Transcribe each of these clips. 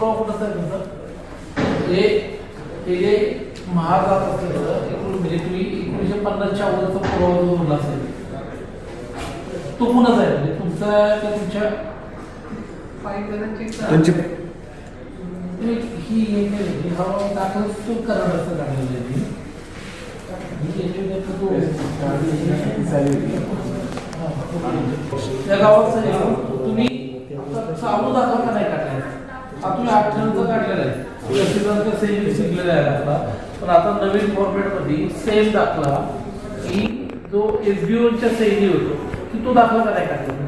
पुरावा कुठं आहे तुमचा? हे जे महाग जात असलेलं म्हणजे तुम्ही 1950च्या अगोदरचा पुरावा जो म्हणला असेल तो कुणाचा आहे? म्हणजे तुमचा की तुमच्या त्यांची ही हवा दाखल तो करणार असं काढलेलं आहे त्या गावाचं तुम्ही चालू दाखल का नाही काढलाय? हा तुम्ही 98चा काढलेला आहे, तहसीलदारचा सेम शिकलेला आहे दाखला. पण आता नवीन फॉर्मॅटमध्ये सेम दाखला की जो SBOच्या सैनी होतो की तो दाखला का नाही काढलेला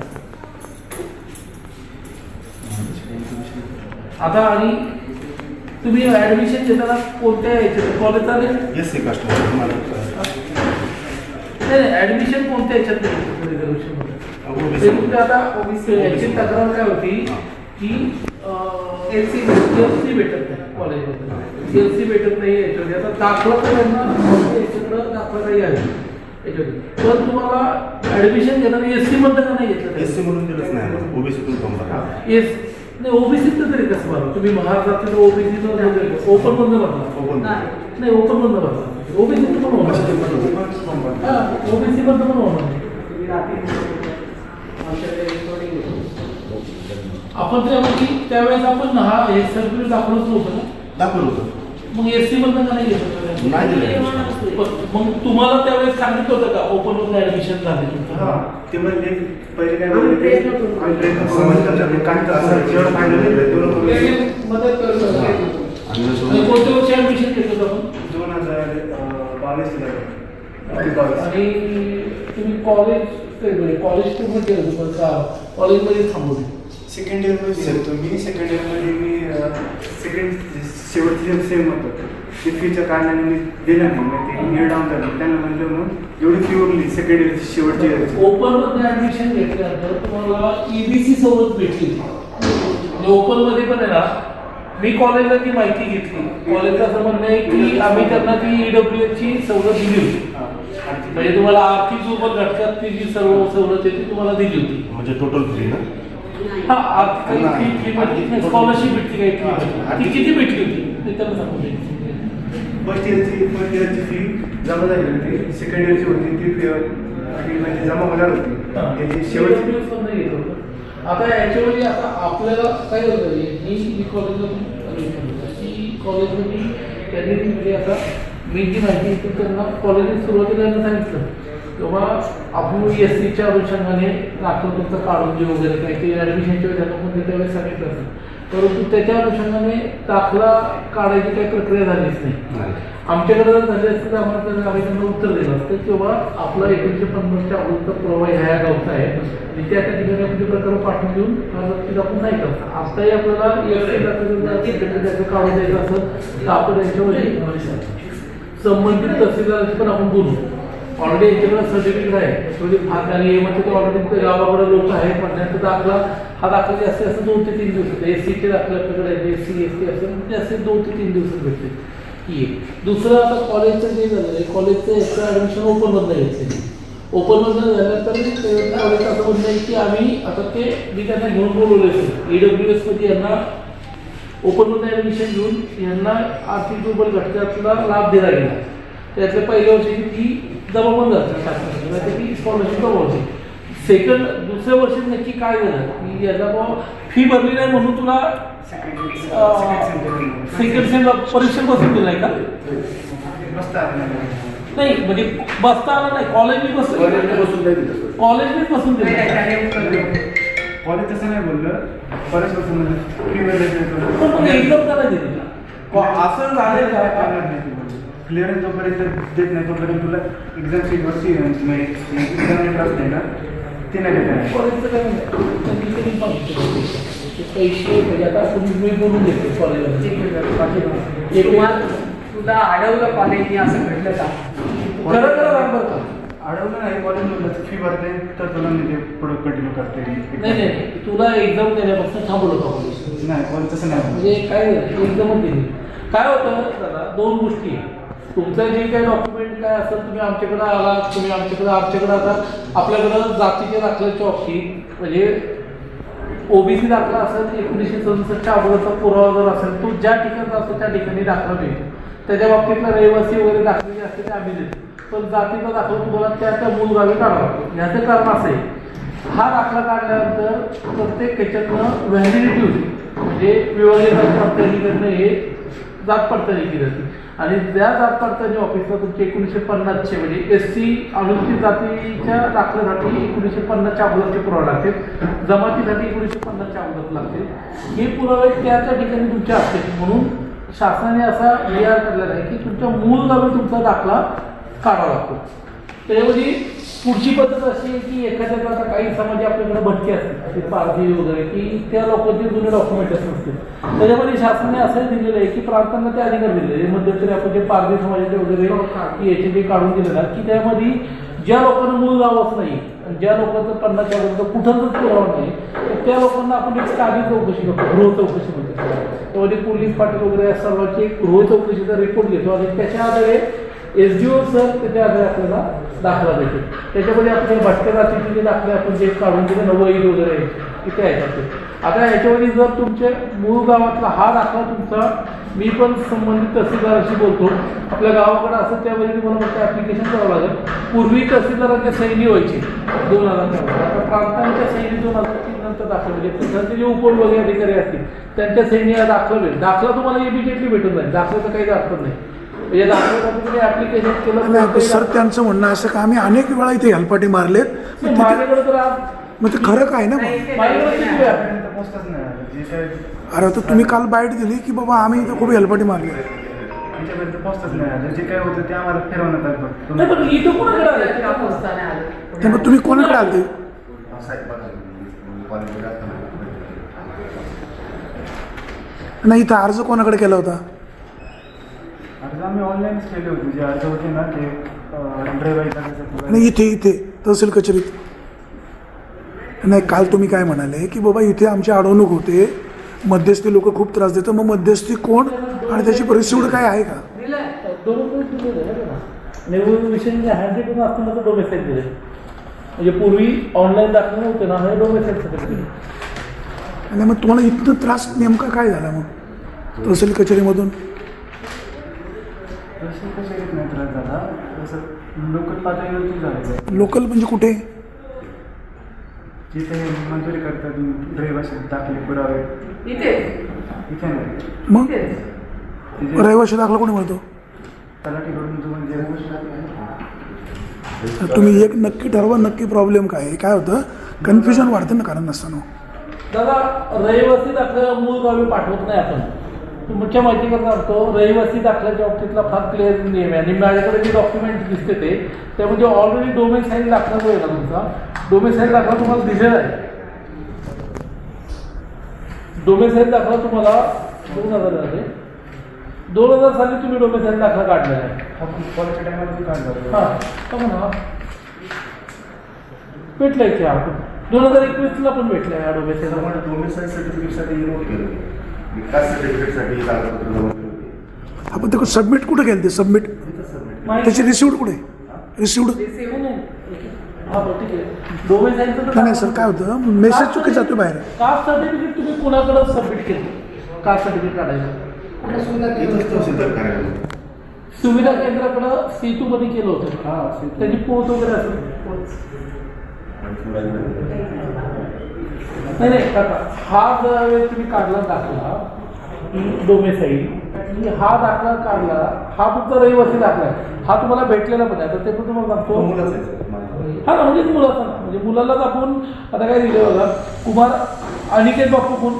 आता? आणि तुम्ही ऍडमिशन देताना कोणत्या याच्यात कॉलेज चालेल? नाही ऍडमिशन कोणत्या याच्यात रिझर्वेशन मध्ये? आता याची तक्रार काय होती की एलसी भेटत नाही कॉलेजमध्ये, एलसी भेटत नाही याच्यामध्ये. आता दाखला तर याच्याकडं दाखला काही आहे याच्यामध्ये, पण तुम्हाला ऍडमिशन घेताना SC मधलं का नाही घेतलं? SC म्हणून दिलंच नाही, ओबीसीतून नाही ओबीसीत तरी कसं भरला तुम्ही? महाराष्ट्रात ओबीसी ओपन मधनं भरला? नाही ओपन मधनं भरला, ओबीसी पण होणार, ओबीसी मधनं पण होणार. आपण त्यावेळेस आपण हा हे सर्टिफिकेट दाखवलंच नव्हतं ना? दाखवलं होतं. मग SC मधनं का नाही घेतलं? मग तुम्हाला त्यावेळेस सांगितलं होतं का ओपन मधलं ऍडमिशन झाले तुमचं? ते म्हणजे पहिले काय कोणत्या वर्षी ऍडमिशन घेतलं होतं आपण? 2022. आणि तुम्ही कॉलेज पूर्ण केलं होतं का कॉलेजमध्ये थांबवले? सेकंड इयरमध्ये होतो मी. सेकंड इयरमध्ये मी शेवटचे सेम होतं ते फीच्या कारणाने मी दिलं नाही, मग ते इयर डाऊन झालं. त्यांना म्हणलं मग एवढी फी उरली सेकंड इयरची शेवटची इयरची. ओपन मध्ये ऍडमिशन घेतल्यानंतर तुम्हाला EBC सवलत भेटली. ओपन मध्ये पण आहे ना, मी कॉलेजला ती माहिती घेतली. कॉलेजचं असं म्हणणं आहे की आम्ही त्यांना ती EWS ची सवलत दिली होती, म्हणजे तुम्हाला आर्थिक दुर्बल घटकात ती जी सर्व सवलत आहे ती तुम्हाला दिली होती. म्हणजे टोटल फ्री ना? हा आर्थिक स्कॉलरशिप भेटली काही ती किती भेटली होती ते त्यांना सांगू दे. फर्स्ट इयरची फी जमा झाली होती, सेकंड इयरची होती ती फी म्हणजे जमा होणार होती त्याची शेवटची. आता ऍक्च्युअली आता आपल्याला काय होतं ही कॉलेजमध्ये त्यांनी म्हणजे आता मी जी माहिती त्यांना कॉलेजला सुरुवातीला सांगितलं तेव्हा आपण SCच्या अनुषंगाने दाखल तुमचं काढून जे वगैरे काही ते ॲडमिशनच्या वेळेला पण त्यावेळेस सांगितलं असेल, परंतु त्याच्या अनुषंगाने दाखला काढायची काही प्रक्रिया झालीच नाही. आमच्याकडे जर झाली असतं तर आम्हाला आम्ही त्यांना उत्तर दिलं असतं किंवा आपला 1950च्या अगोदरचा पुरावा ह्या गावचा आहे आणि त्या ठिकाणी आपण ते प्रकार पाठवून देऊन आपण नाही करता. आताही आपल्याला त्याचं काढून द्यायचं असं तर आपण यांच्यामध्ये संबंधित तहसीलदाराशी पण आपण बोलू. ऑलरेडी यांच्याकडे सर्टिफिकेट आहे त्याच्यामध्ये भाग आणि म्हणजे ऑलरेडी गावाकडे लोक आहेत म्हटल्यानंतर दाखला हा दाखला जास्तीत जास्त 2 ते 3 दिवसात. SCचे दाखले आपल्याकडे SC ST असेल जास्तीत 2 ते 3 दिवसात भेटते ही एक. दुसरं आता कॉलेजचं जे झालं आहे कॉलेजचं याचं ॲडमिशन ओपनमधनं घेतलं. ओपनमधनं झाल्यानंतर कॉलेज असं म्हणणं आहे की आम्ही आता ते मी त्यांना घेऊन बोलवले असेल EWS मध्ये यांना ओपनमधनं ॲडमिशन घेऊन यांना आर्थिक दुर्बल घटकातला लाभ दिला गेला. त्यातल्या पहिल्या वर्षी ती जमा पण जाते शासनाची ती स्कॉलरशिप जमा होते. दुसऱ्या वर्षी नक्की काय झालं की याचा फी भरली नाही म्हणून तुला सेकंड सेम परीक्षा बसून दिलाय का? नाही म्हणजे बसता आला नाही, कॉलेजने बसून दिलं. कॉलेज तसं नाही बोललं, बरेच वर्ष एकदम का नाही दिली? असं झालं का क्लिअरन्स जोपर्यंत देत नाही तोपर्यंत तुला एक्झाम सीटवरची एक्झाम इंटरेस्ट नाही ना ते नाही देत. कॉलेजचं काय पैसे म्हणजे आता मी बोलून घेतो कॉलेजमध्ये तुला अडवलं कॉलेजने असं घडलं का? खरं बरं का अडवलं नाही, कॉलेज फी भरते तर तुला मी पुढे कंटिन्यू करते. नाही तुला एक्झाम देण्यापासून थांबवलं का? नाही कॉलेज तसं नाही म्हणजे काय एकदमच दिली. काय होतं दादा 2 गोष्टी. तुमचं जे काही डॉक्युमेंट काय असेल तुम्ही आमच्याकडे आला, तुम्ही आमच्याकडे आता आपल्याकडं जातीच्या दाखल्याच्या बाबतीत म्हणजे ओबीसी दाखला असेल 1967च्या अगोदरचा पुरावा जर असेल तो ज्या ठिकाणी असतो त्या ठिकाणी दाखला मिळतो. त्याच्या बाबतीतला रहिवासी वगैरे दाखले जे असते ते आम्ही देतो. पण जातीचा दाखला तुम्हाला त्या मूळ गावी काढावा लागतो. याचं कारण असं आहे, हा दाखला काढल्यानंतर प्रत्येक ह्याच्यातनं व्हॅलिडिटी होती. म्हणजे विभागीय जात पडताळणीकडनं हे जात पडताळणी केली जाते आणि त्या जात पडताळणी ऑफिसला तुमचे 1950चे म्हणजे SC अनुसूचित जातीच्या दाखल्यासाठी 1950च्या अगोदरचे पुरावे लागते, जमातीसाठी 1950च्या अगोदर लागते. हे पुरावे त्या ठिकाणी तुमच्या असते. म्हणून शासनाने असा निर्णय केलेला आहे की तुमच्या मूळ गावी तुमचा दाखला काढावा लागतो. त्याच्यामध्ये पुढची पद्धत अशी आहे की एखाद्याला आता काही समाज आपल्याकडे भटके असते पारधी वगैरे की त्या लोकांचे जुने डॉक्युमेंट असते. त्याच्यामध्ये शासनाने असं दिलेलं आहे की प्रांतांना ते अधिकार दिलेले मध्यंतरी आपण जे पारधी समाजाचे वगैरे की याचे जे काढून दिलेलं की त्यामध्ये ज्या लोकांना मूळ गावच नाही आणि ज्या लोकांचं 50च्या अगोदर कुठंच पुरावा नाही तर त्या लोकांना आपण एक साधी चौकशी करतो, गृह चौकशी म्हणतो. त्यामध्ये पोलीस पाटील वगैरे या सर्वांची एक गृह चौकशीचा रिपोर्ट घेतो आणि त्याच्या आधारे SDO सर त्याच्या आधारे आपल्याला दाखला देतो. त्याच्यामध्ये आपल्या भटक्या जातीचे जे दाखले आपण जे काढून दिले नवईद वगैरे तिथे आहेत. आता ह्याच्यामध्ये जर तुमच्या मूळ गावातला हा दाखला तुमचा मी पण संबंधित तहसीलदाराशी बोलतो आपल्या गावाकडे असं त्यावेळी तुम्हाला फक्त ॲप्लिकेशन करावं लागेल. पूर्वी तहसीलदारांच्या सैनी व्हायची 2000 आता प्रांतांच्या सैनी 2003 नंतर दाखल म्हणजे त्यांचे जे उपविभागीय अधिकारी असतील त्यांच्या सैनी दाखला मिळेल. दाखला तुम्हाला इमिजिएटली भेटून जाईल, दाखल्याचं काही अर्थ नाही. म्हणजे दाखल्यासाठी तुम्ही ॲप्लिकेशन केलं सर त्यांचं म्हणणं असं का आम्ही अनेक वेळा इथे हेलपाटे मारलेत माझ्याकडे तर आज मग ते खरं काय ना मग माझ्याकडे किती वेळा? पोचतच नाही आलं. जे काय अरे आता तुम्ही काल बाईट दिली की बाबा आम्ही इथे खूप हेलपाटे मारले त्यांच्यापर्यंत पोचतच नाही आलं. जे काय होतं ते आम्हाला फिरवण्यात आलं फक्त. नाही पण इथं कुणाकडे आलं? त्या पोस्टाने आलं. त्यामुळे तुम्ही कोणाकडे आलते नाही इथं अर्ज कोणाकडे केला होता अर्ज आम्ही ऑनलाईनच केले होते. जे अर्ज होते ना ते ड्रायव्हर नाही इथे तहसील कचेरीत नाही. काल तुम्ही काय म्हणाले की बाबा इथे आमची अडवणूक होते, मध्यस्थी लोक खूप त्रास देतात, मग मध्यस्थी कोण आणि त्याची परिस्थिती काय आहे का? दिलंय. विषय हँडरेट असताना तर डोमेसाईल दिले म्हणजे पूर्वी ऑनलाईन दाखले नव्हते ना हे डोमेसाईलसाठी दिले. आणि मग तुम्हाला इथं त्रास नेमका काय झाला मग तहसील कचेरीमधून? कशात नाही त्रास झाला, तसं लोकल पातळीवरती झालं. लोकल म्हणजे कुठे? जिथे मंजुरी करतात ड्रायव्हर दाखले पुरावे इथे इथे नाही. मग इथेच. तिथे रहिवाशी दाखला कोणी म्हणतो? तलाठीकडून जो म्हणजे तर तुम्ही एक नक्की ठरवा नक्की प्रॉब्लेम काय आहे. काय होतं कन्फ्युजन वाढतं ना कारण नसताना. दादा रहिवासी दाखला मूळ गावी पाठवत नाही आपण. मुख्य माहिती करता सांगतो रहिवासी दाखल्याच्या बाबतीतला फार क्लिअर नियम आहे आणि माझ्याकडे जे डॉक्युमेंट दिसते ते त्यामध्ये ऑलरेडी डोमेसाईल दाखला जो आहे ना तुमचा डोमेसाईल दाखला तुम्हाला दिलेला आहे. डोमेसाईल दाखला तुम्हाला 2000 साली तुम्ही डोमेसाईल दाखला काढलेला आहे. कॉलेजच्या टायमाला काढला. हां बघा ना भेटलाय की आपण 2021ला पण भेटलाय हा डोमेसाईल. डोमेसाईल सर्टिफिकेटसाठी नोट केलं मी. विकास सर्टिफिकेटसाठी कागदपत्र जमा केली होती. आपण ते सबमिट कुठे केलं ते सबमिट तिथं सबमिट त्याची रिसिव्ड कुठे? रिसिव्ड हा बरं ठीक आहे. डोमेसाईलचं नाही सर काय होतं मेसेज चुकी जातो बाहेर. कास्ट सर्टिफिकेट तुम्ही कुणाकडे सबमिट केलं? कास्ट सर्टिफिकेट काढायचं इथंच तहसीलदार कार्यालय. सुविधा केंद्राकडं C2 मध्ये केलं होतं. त्याची पोच वगैरे असेल. नाही काका हा जर तुम्ही काढला दाखला डोमेसाईल हा दाखला काढला हा तुमचा रहिवासी दाखला आहे. हा तुम्हाला भेटलेला पण आहे. तर ते पण तुम्हाला तो सांगतो मुलाच आहे सर, माझा. हा ना म्हणजे मुलाचा म्हणजे मुलालाच आपण आता काय दिलं बघा कुमार अनिकेत बापू कोण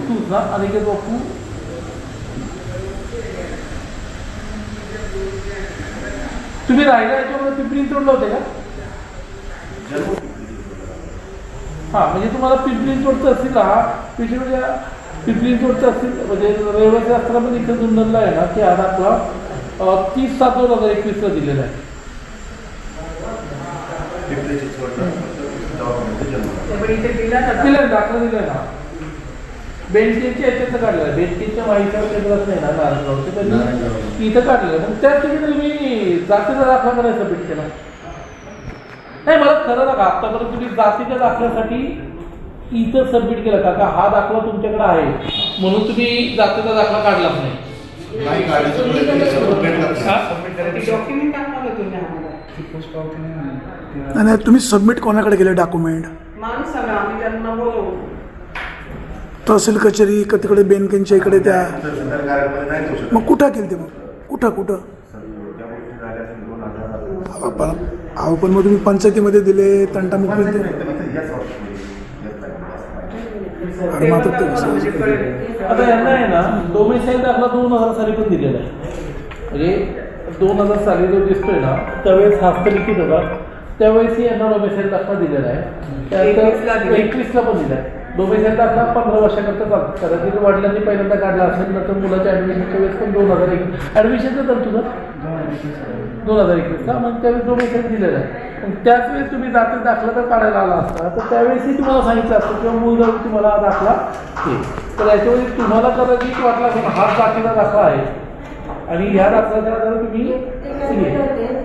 तूच ना अनिकेत बापू तुम्ही राहिला याच्यामध्ये पिंपरी चिंचवडला होते का? हां म्हणजे तुम्हाला पिंपरी चिंचवड तहसील हा पिंपरी चिंचवड तहसील म्हणजे रहिवासी असताना पण इथं जुन्नरला आहे ना की हा दाखला 30/7/2021ला दिलेला आहे. पण इथे दिला ना दिलाय दाखला दिलाय ना. बेंचीच्या याच्यात काढलेलं आहे. बेंचीच्या माहितीच्या केंद्रात नाही ना नारायणगावचं त्यांनी इथं काढलेलं आहे. मग त्याच ठिकाणी मी जातीचा दाखला करायला सबमिट केला. नाही मला खरं ना आतापर्यंत तुम्ही जातीच्या दाखल्यासाठी इथं सबमिट केला का हा दाखला तुमच्याकडे आहे म्हणून तुम्ही जातीचा दाखला काढलाच नाही. नाही काढायचं हा? डॉक्युमेंट टाकणार तुम्ही आम्हाला नाही नाही, तुम्ही सबमिट कोणाकडे केले डॉक्युमेंट? माणूस सांगा आम्ही त्यांना बोलवू. तहसील कचेरी का तिकडे बेनकेंच्या इकडे त्या तहसीलदार कार्यालयामध्ये नाही देऊ शकत. मग कुठं केली ते? मग कुठं सर, त्या गोष्टी झाल्या असेल 2000. अहो पण मग तुम्ही पंचायतीमध्ये दिले तंटामुक्त नाही, दिले. नाही, नाही, याच वर्षामध्ये. याच तारखेला. आणि मग आता ते कसं? म्हणजे कळेल. आता यांना आहे ना डोमेसाईल दाखला 2000 साली पण दिलेला आहे. म्हणजे 2000 साली जो दिसतोय ना त्यावेळेस हस्तलिखित होता त्यावेळेस यांना डोमेसाईल दाखला दिलेला आहे. 21ला दिला. 21ला पण दिला आहे. डोमेसाईल दाखला 15 वर्षाकरता चालतो. कदाचित वडिलांनी पहिल्यांदा काढला असेल नंतर मुलाच्या ॲडमिशनच्या वेळेस पण 2021 ॲडमिशनचं तर तुझं 2021ला मग त्यावेळेस डोमेसाईल दिलेला आहे. मग त्याच वेळेस तुम्ही जातीचा दाखला तर काढायला आला असता तर त्यावेळेसही तुम्हाला सांगितलं असतं किंवा मूळ तुम्हाला दाखला हे तर याच्यावेळी तुम्हाला कदाचित वाटला असेल हा जातीचा दाखला आहे आणि ह्या दाखल्याच्या आधारे तुम्ही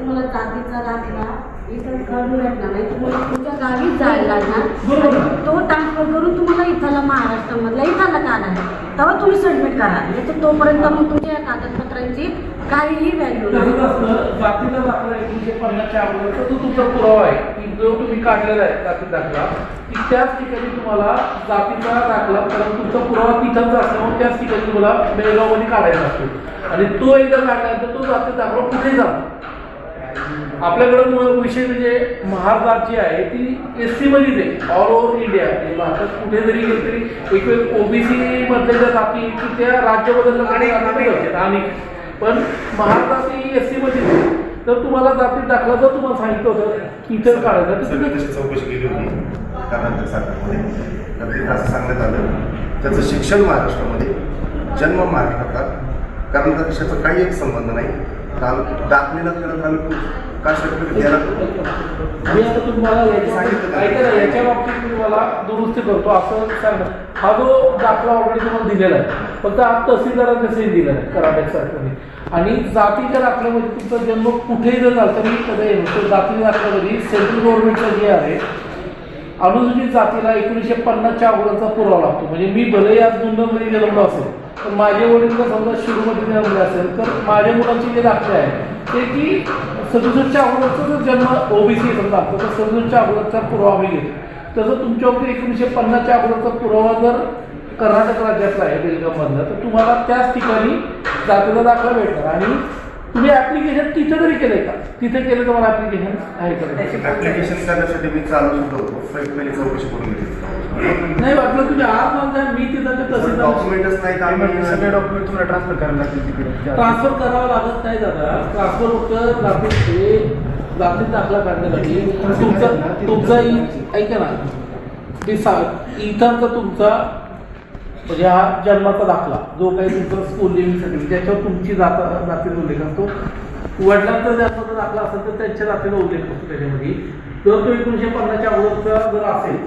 तुम्हाला जातीचा दाखला इथं काढून भेटणार नाही. तुम्हाला तुमच्या गावीच जायला लागणार बरोबर. आणि तो ट्रान्सफर करून तुम्हाला इथला महाराष्ट्रामधला इथला काढ आहे तेव्हा तुम्ही सबमिट करा. म्हणजे तो तोपर्यंत मग तुमच्या या कागदपत्रांची काहीही व्हॅल्यू नाही. तसंच असतं जातीचा दाखला 1950च्या अगोदरचा जो तुमचा पुरावा आहे की जो तुम्ही काढलेला आहे जाती दाखला की त्याच ठिकाणी तुम्हाला जातीचा दाखला कारण तुमचा पुरावा तिथंच असल्यामुळे त्याच ठिकाणी तुम्हाला बेळगावमध्ये काढायचा असतो आणि तो एकदा काढल्यानंतर तो जाती दाखला कुठे जातो. आपल्याकडं विषय म्हणजे महार जात जी आहे ती SC मध्येच आहे ऑल ओव्हर इंडिया. भारतात कुठे जरी गेलं तरी एक वेळ OBC मधल्या ज्या जाती की त्या राज्य बदललं आणि पण महार जात ही SC मध्येच आहे. तर तुम्हाला जाती दाखला जर तुम्हाला सांगितलं होतं की इतर काढायचं तर सगळी तुम्ही तशी चौकशी केली होती कर्नाटक सरकारमध्ये. तर तिथं असं सांगण्यात आलं त्याचं शिक्षण महाराष्ट्रामध्ये जन्म महाराष्ट्रात कर्नाटक देशाचा काही एक संबंध नाही. दाखलेला काय सर्टिफिकेट द्यायला मी आता तुम्हाला ऐका ना याच्या बाबतीत मी तुम्हाला दुरुस्ती करतो असं सांगणार हा जो दाखला ऑलरेडी तुम्हाला दिलेला आहे फक्त हा तहसीलदारांनी दिलेला आहे कर्नाटक सरकारने आणि जातीच्या दाखल्यामध्ये तुमचा जन्म कुठेही जर झाला तरी कधी येईल तर जाती दाखल्यामध्ये सेंट्रल गव्हर्नमेंटचा जे आहे अनुसूचित जातीला 1950च्या अगोदरचा पुरावा लागतो. म्हणजे मी भलेही आज मुंबईमध्ये जन्मलो असेल तर माझे वडील जर समजा शिरूमध्ये जन्मले असेल तर माझ्या मुलांचे जे दाखले आहेत ते की 67च्या अगोदरचा जर जन्म OBC समजा असतो तर 67च्या अगोदरचा पुरावा आम्ही घेतो. तसं तुमच्यावरती 1950च्या अगोदरचा पुरावा जर कर्नाटक राज्यातला आहे बेळगावमधला तर तुम्हाला त्याच ठिकाणी जातीचा दाखला भेटणार आणि तुम्ही ऍप्लिकेशन तिथे जरी केलंय का तिथे केलं तर मला ऍप्लिकेशन आहे करायचं. ऍप्लिकेशन करण्यासाठी मी चालू सुद्धा होतो. पहिली चौकशी करून घेतली. नाही वाटलं तुम्ही आज माझ्या मी तिथं ते तहसीलदार डॉक्युमेंटच नाही तर आम्ही सगळे डॉक्युमेंट तुम्हाला ट्रान्सफर करायला लागतील तिकडे. ट्रान्सफर करावं लागत नाही दादा. ट्रान्सफर फक्त जातीत दाखला काढण्यासाठी तुमचा ऐका ना इथंचा तुमचा म्हणजे हा जन्माचा दाखला जो काही तुमचा स्कूल लिव्हिंग सर्टिफिकेट ज्याच्यावर तुमची जातीचा उल्लेख असतो. वडिलांचा जन्माचा दाखला असेल तर त्यांच्या जातीचा उल्लेख असतो त्याच्यामध्ये. जर तो 1950च्या अगोदरचा जर असेल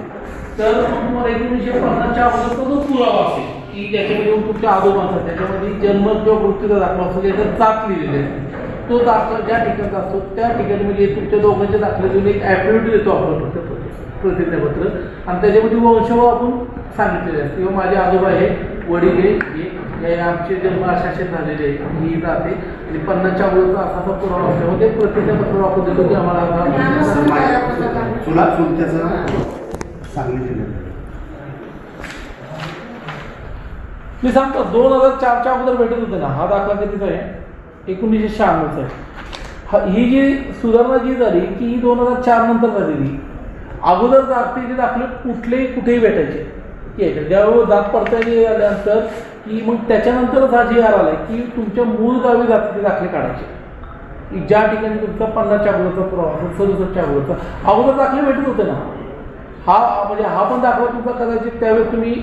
तर तुम्हाला 1950च्या अगोदरचा जो पुरावा असेल की ज्याच्यामध्ये तुमच्या आजोबांचा त्याच्यामध्ये जन्म किंवा मृत्यूचा दाखला असतो त्याच्यात जात लिहिलेली आहे तो दाखला ज्या ठिकाणी असतो त्या ठिकाणी म्हणजे तुमच्या दोघांच्या दाखले देऊन एक ॲफिडेव्हिट देतो आपण प्रतिज्ञापत्र आणि त्याच्यामध्ये वंशव आपण सांगितलेले असते किंवा माझे आजोबा आहे वडील हे आमचे जन्म अशाशे झालेले आहे ही जाते आणि 50च्या अगोदरचा असा पुरावा असल्यामुळे ते प्रतिज्ञापत्र आपण देतो की आम्हाला चुला चुलत्याचं सांगली जिल्ह्यात मी सांगतो 2004च्या अगोदर भेटत होते ना हा दाखला कधीचा आहे 1996चा आहे. ही जी सुधारणा जी झाली की ही 2004 नंतर झालेली. अगोदर जातीचे दाखले कुठेही भेटायचे यायचे ज्यावेळेस जात पडताळणी आल्यानंतर की मग त्याच्यानंतरच हा GR आलाय की तुमच्या मूळ गावी जातीचे दाखले काढायचे ज्या ठिकाणी तुमचा 50च्या अगोदरचा पुरावा असेल 67च्या अगोदरचा अगोदर दाखले भेटत होते ना. हा म्हणजे हा पण दाखला तुमचा कदाचित त्यावेळेस तुम्ही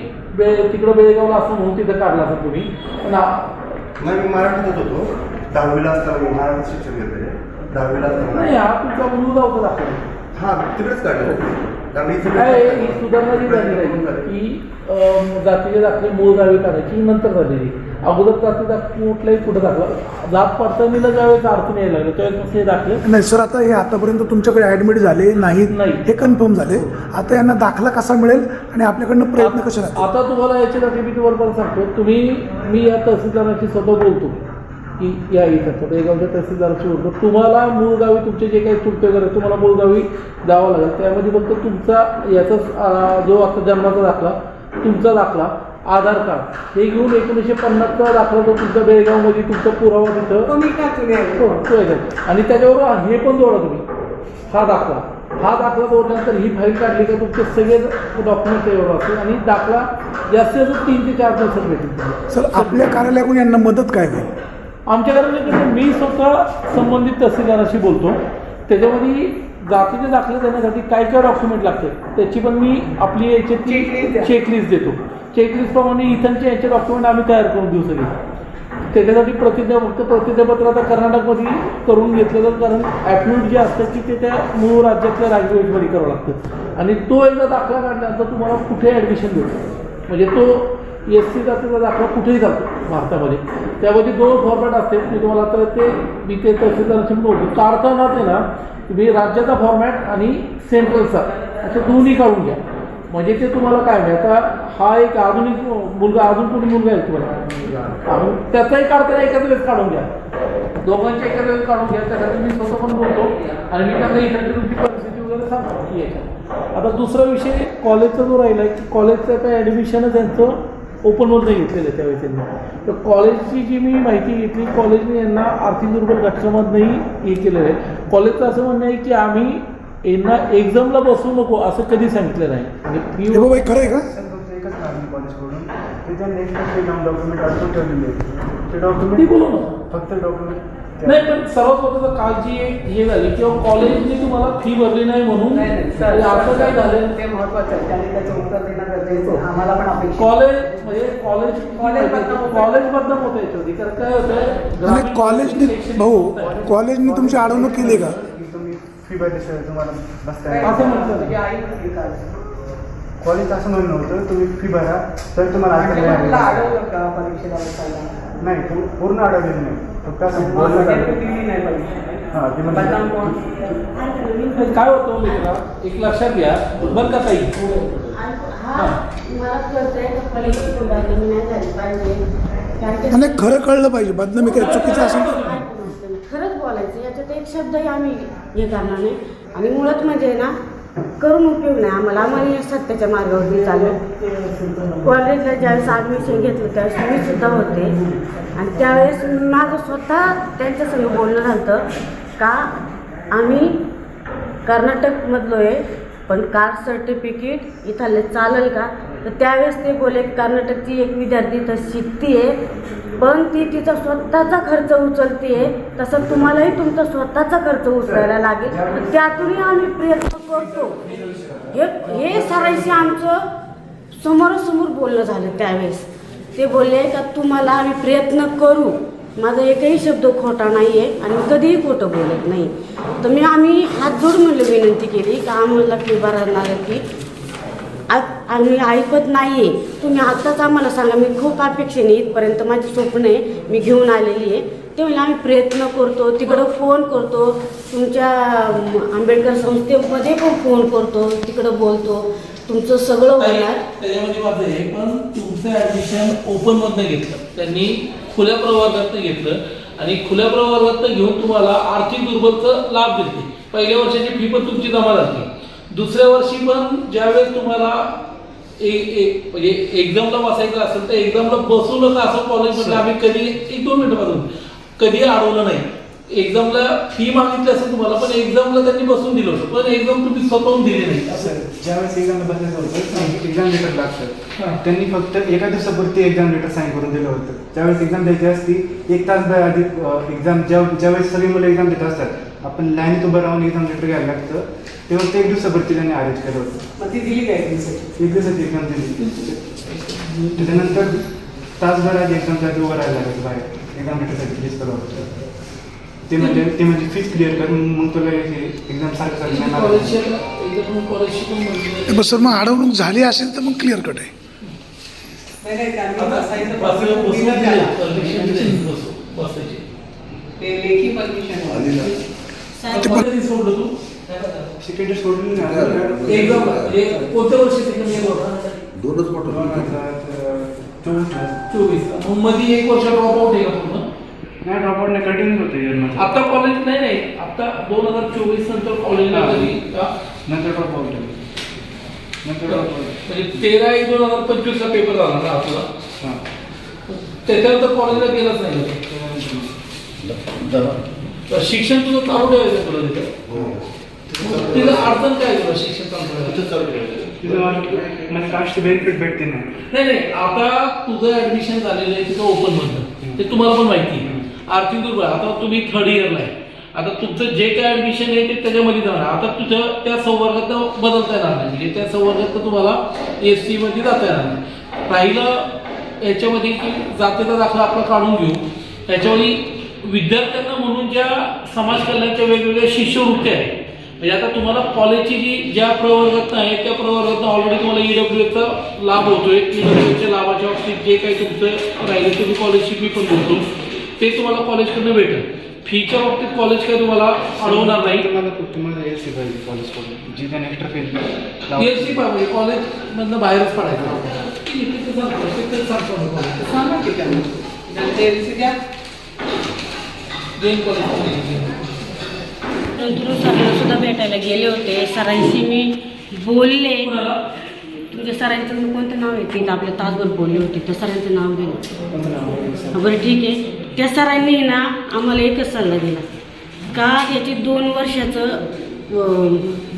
तिकडं बेळगावला असं म्हणून तिथं काढला असेल तुम्ही पण नाही मी मराठीतच होतो. 10वीला असताना मी मराठी शिक्षण घेतले. 10वीला असताना नाही हा तुमचा मूळ गावचा दाखला हा तिकडेच काढलं कारण काय ही सुधारणा जी झाली की जातीचे दाखले मूळ गावी काढायची नंतर झालेली अगोदर जातीचा कुठलाही कुठं दाखला जात पडताळणीला ज्यावेळेस अडचण यायला लागलं त्यावेळेस हे दाखले नाही सर, आता हे आतापर्यंत तुमच्याकडे ॲडमिट झाले नाहीत नाही. हे कन्फर्म झाले. आता यांना दाखला कसा मिळेल आणि आपल्याकडनं प्रयत्न कसे राहतील? आता तुम्हाला याच्यासाठी मी तुम्हाला सांगतो, मी या तहसीलदाराशी स्वतः बोलतो की या इथं तोडेगावच्या तहसीलदाराशी बोलतो. तुम्हाला मूळ गावी तुमचे जे काही चुलते वगैरे तुम्हाला मूळ गावी द्यावं लागेल. त्यामध्ये फक्त तुमचा याचा जो आता जन्माचा दाखला, तुमचा दाखला, आधार कार्ड हे घेऊन 1950चा दाखला जो तुमचा बेळगावमध्ये तुमचा पुरावा तिथं कोणी का तुम्ही तो आहे. आणि त्याच्यावर हे पण जोडा तुम्ही, हा दाखला जोडल्यानंतर ही फाईल काढली का तुमचे सगळे डॉक्युमेंट त्याच्यावर असतील आणि दाखला जास्तीत जास्त 3 ते 4 दिवसात भेटेल. सर, आपल्या कार्यालयाकडून यांना मदत काय होईल? आमच्याकडे मी स्वतः संबंधित तहसीलदाराशी बोलतो. त्याच्यामध्ये जातीचे दाखले देण्यासाठी काय काय डॉक्युमेंट लागते त्याची पण मी आपली याच्यातली चेकलिस्ट देतो. चेकलिस्टप्रमाणे इथांचे याचे डॉक्युमेंट आम्ही तयार करून देऊ सगळे. त्याच्यासाठी प्रतिज्ञापत्र आता कर्नाटकमध्ये करून घेतलं जातं, कारण ॲफिडेविट जे असतं की ते त्या मूळ राज्यातल्या लँग्वेजमध्ये करावं लागतं आणि तो एकदा दाखला काढल्यानंतर तुम्हाला कुठे ॲडमिशन देतो. म्हणजे तो SC जातीचा दाखला कुठेही जातो भारतामध्ये. त्यामध्ये 2 फॉर्मॅट असते. मी तुम्हाला तर मी ते तहसीलदाराशी बोलतो. काढताना ते ना तुम्ही राज्याचा फॉर्मॅट आणि सेंट्रलचा असे दोन्ही काढून घ्या. म्हणजे ते तुम्हाला काय मिळेल. आता हा एक आधुनिक मुलगा, अजून कोणी मुलगा आहे तुम्हाला, त्याचाही काढताना एकाच वेळेस काढून घ्या. दोघांच्या एकाच वेळेस काढून घ्या. त्यासाठी मी स्वतः पण बोलतो आणि मी त्यांना इथं तुमची परिस्थिती वगैरे सांगतो की याच्या. आता दुसरा विषय कॉलेजचा जो राहिला आहे की कॉलेजचं आता ॲडमिशनच त्यांचं ओपनवर नाही घेतलेलं आहे. त्यावेळी त्यांनी तर कॉलेजची जी मी माहिती घेतली, कॉलेजने यांना आर्थिक दुर्बल घटकामधनंही हे केलेलं आहे. कॉलेजचं असं म्हणणं आहे की आम्ही यांना एक्झामला बसवू नको असं कधी सांगितलं नाही. म्हणजे हे बाबा हे खरं आहे का? फक्त एकच लागली कॉलेजकडून ते त्या नेक्स्ट एक्झाम डॉक्युमेंट अडकून ठेवलेले आहेत. ते ती डॉक्युमेंट बोलू ना. फक्त डॉक्युमेंट नाही, पण सर्वात महत्त्वाचं काल जी एक हे झाली किंवा कॉलेजने तुम्हाला फी भरली नाही म्हणून असं काय झालं. ते महत्वाचं आहे, त्याने त्याचं उत्तर देणं गरजेचं आहे. आम्हाला पण अपेक्षा कॉलेज म्हणजे कॉलेज कॉलेज बदनाम होतं याच्यावरती. कारण काय होतं आणि कॉलेजने कॉलेजने तुमची अडवणूक केली का? की तुम्ही फी भरल्याशिवाय तुम्हाला बसता असं म्हणतात. तुझी आई होती काल. कॉलेज असं म्हणणं होतं तुम्ही फी भरा तर तुम्हाला आणि आजकाल मग तुला नाही. अडवलं का परीक्षेला बसायला? नाही पूर्ण अडवलेलं नाही, फक्त असं बोललं त्यांनी जातं. दिली नाही परीक्षा. हां ते म्हणजे बदनाम कोण? काय होतं मित्रा, एक लक्षात घ्या बरं का ताई. हा मला कळतंय का पलीकडे बदनामी नाही झाली पाहिजे. कारण की- आणि खरं कळलं पाहिजे. बदनामी काय चुकीचं असेल तर खरंच बोलायचं, याच्यात एक शब्दही आम्ही हे करणार नाही. आणि मुळात म्हणजे ना करून उपयोग नाही आम्हाला या सत्याच्या मार्गावरती चाललो. कॉलेजला ज्यावेळेस ॲडमिशन घेतलं त्यावेळेस मी सुद्धा होते आणि त्यावेळेस माझं स्वतः त्यांच्यासंग बोलणं झालं का आम्ही कर्नाटकमधलो आहे पण कास्ट सर्टिफिकेट इथले चालेल का. तर त्यावेळेस ते बोलले कर्नाटकची एक विद्यार्थी तर शिकते आहे पण ती तिचा स्वतःचा खर्च उचलते आहे, तसं तुम्हालाही तुमचा स्वतःचा खर्च उचलायला लागेल. पण त्यातूनही आम्ही प्रयत्न करतो. हे सरायशी आमचं समोरासमोर बोलणं झालं. त्यावेळेस ते बोलले का तुम्हाला आम्ही प्रयत्न करू. माझा एकही शब्द खोटा नाही आहे आणि मी कधीही खोटं बोलत नाही. तर आम्ही हात जोडून म्हणलं विनंती केली का आम्हाला फी भरणार की आम्ही ऐकत नाही आहे, तुम्ही आत्ताच आम्हाला सांगा. मी खूप अपेक्षेने इथपर्यंत माझी स्वप्न आहे मी घेऊन आलेली आहे. ते म्हणजे आम्ही प्रयत्न करतो, तिकडं फोन करतो, तुमच्या आंबेडकर संस्थेमध्ये पण फोन करतो, तिकडं बोलतो, तुमचं सगळं होणार. त्याच्यामध्ये माझं हे पण तुमचं ॲडमिशन ओपनमधनं घेतलं त्यांनी, खुल्या प्रवर्गातनं घेतलं आणि खुल्या प्रवर्गातनं घेऊन तुम्हाला आर्थिक दुर्बलचा लाभ दिले. पहिल्या वर्षाची फी पण तुमची जमा झाली. दुसऱ्या वर्षी पण ज्यावेळेस तुम्हाला म्हणजे एक्झामला बसायचं असेल तर एक्झामला बसू नका असं कॉलेजमध्ये आम्ही कधी 1-2 मिनिटापासून कधी अडवलं नाही. एक्झामला फी मागितली असेल तुम्हाला पण एक्झामला त्यांनी बसून दिलं होतं पण एक्झाम तुम्ही स्वतःहून दिली नाही. ज्यावेळेस एक्झामला बसायचं होतं एक्झाम लेटर लागतं, त्यांनी फक्त एका दिवसापुरती एक्झाम लेटर साईन करून दिलं होतं. ज्यावेळेस एक्झाम द्यायची असती 1 तास आधी एक्झाम ज्यावेळेस सगळी मुलं एक्झाम देत असतात आपण लाईनीत उभं राहून एक्झाम लेटर घ्यायला लागतं, तेव्हा ते 1 दिवसापुरती त्यांनी अरेंज केलं होतं. मग ती दिली काय दिवसाची? 1 दिवसाची एक्झाम दिली. त्याच्यानंतर तासभर आधी एक्झामच्या आधी उभं राहायला लागायचं बाहेर एक्झाम लेटरसाठी रिलीज केलं होतं. ते म्हणजे फीज क्लिअर करून मग तुला एक्झाम सारखं कॉलेजशी पण बस सर, मग अडवणूक झाली असेल तर मग क्लिअर कट आहे. नाही, नाही, त्यांनी आता बसायचं बस- permission बसून दिलं दिलं, त्याला. permission दिलं, बसू, बसायची. ते लेखी परमिशन कधी सोडलं तू सेकंड सोडून एकदम म्हणजे कोणत्या वर्षी सेकंड इयर होता 24. मग मध्ये एक वर्ष ड्रॉप आउट आहे का पूर्ण? नाही ड्रॉपआउट नाही कंटिन्यू होतं year मध्ये. आता कॉलेज नाही आता 2024 नंतर कॉलेजला कधी का? नंतर ड्रॉपआउट नंतर ड्रॉपआउट म्हणजे 13/1/2025 ला पेपर झाला ना आपला हां त्याच्यानंतर कॉलेजला गेलाच नाही शिक्षण तुझं चालू ठेवायचं तुला तिथं तिला अडचण काय तुला शिक्षण चालू ठेवायचं तिथं मला कास्ट बेनिफिट भेटते नाही नाही आता तुझं ऍडमिशन झालेलं आहे तिथं ओपन मधलं ते तुम्हाला पण माहिती आहे आर्थिक दुर्बळ आता तुम्ही 3rd इयरला आहे आता तुमचं जे काय ऍडमिशन आहे ते त्याच्यामध्ये जाणार आता तुझं त्या संवर्गात बदलता येणार नाही म्हणजे त्या संवर्गात तुम्हाला SC मध्ये जाता येणार नाही राहिलं याच्यामध्ये की जातीचा दाखला आपला काढून घेऊ त्याच्यामध्ये विद्यार्थ्यांना म्हणून ज्या समाज कल्याणच्या वेगवेगळ्या शिष्यवृत्त्या आहेत म्हणजे आता तुम्हाला कॉलेजची जी ज्या प्रवर्गात आहे त्या प्रवर्गात ऑलरेडी तुम्हाला EWFचा लाभ होतोय EWFच्या लाभाच्या बाबतीत जे काही तुमचं राहिलं तुम्ही कॉलेजची फी पण बोलतो ते तुम्हाला कॉलेजकडनं भेटेल फीच्या बाबतीत कॉलेज काही तुम्हाला अडवणार नाही तुम्हाला एस सी पाहिजे कॉलेज कडून जी त्याने एक्स्ट्रा फी PLC म्हणजे कॉलेजमधनं बाहेरच पडायचं सांगा की त्यांना त्यांचे LC द्या. जैन कॉलेज नंतर सरांना सुद्धा भेटायला गेले होते सरांशी मी बोलले तुमच्या सरांचं कोणतं नाव आहे ते आपल्या तासभर बोलले होते त्या सरांचं नाव दिलं बरं ठीक आहे त्या सरांनी ना आम्हाला एकच सल्ला दिला का याचे 2 वर्षाचं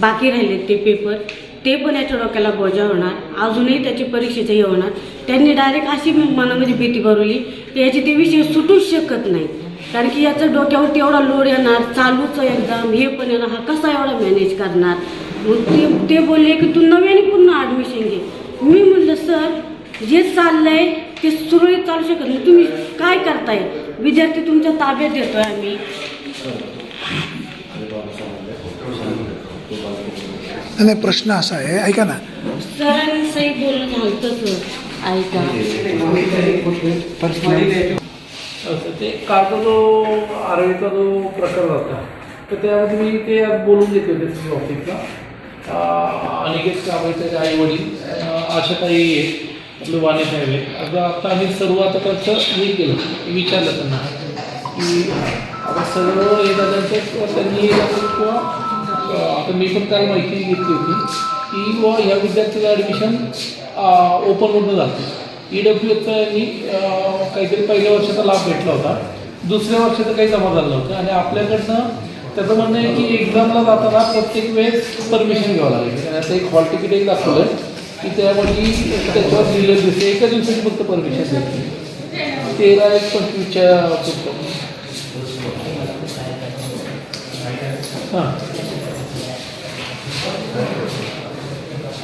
बाकी राहिले ते पेपर ते पण याच्या डोक्याला बोजा होणार अजूनही त्याची परीक्षेचं हे होणार त्यांनी डायरेक्ट अशी मनामध्ये भीती भरवली की याचे ते विषय सुटूच शकत नाही कारण की याचं डोक्यावरती एवढा लोड येणार चालूच एक्झाम हे पण येणार हा कसा एवढा मॅनेज करणार मग ते बोलले की तू नव्याने पुन्हा ॲडमिशन घे मी म्हणलं सर जे चाललंय ते सुरळीत चालू शकत नाही तुम्ही काय करताय विद्यार्थी तुमच्या ताब्यात देतोय आम्ही नाही प्रश्न असा आहे ऐका ना सरांनी सही बोलणं झालं तसं ऐका असं ते कालचा जो आरोग्याचा जो प्रकार होता तर त्यामध्ये मी ते आज बोलून घेतले होते तुम्ही ऑफिसला अनिकेत कांबळेचे आई वडील आशाताई आहे आपले वाणी साहेब आहे आता आम्ही सर्व आता त्याचं हे केलं विचारलं त्यांना की आता सर्व हे दादांचं त्यांनी किंवा आता मी पण काल माहिती घेतली होती की बुवा ह्या विद्यार्थ्याचं ॲडमिशन ओपनमधून जातं EWFचा यांनी काहीतरी पहिल्या वर्षाचा लाभ भेटला होता दुसऱ्या वर्षाचं काही जमा झालं नव्हतं आणि आपल्याकडनं त्याचं म्हणणं आहे की एक्झामला जाताना प्रत्येक वेळेस परमिशन घ्यावं लागेल आणि आता एक हॉल तिकीट एक दाखवलं की त्यामध्ये त्याच्यावर लिहिलं दिसते एका दिवसाची फक्त परमिशन भेटली 13/1/25च्या पुस्तक हां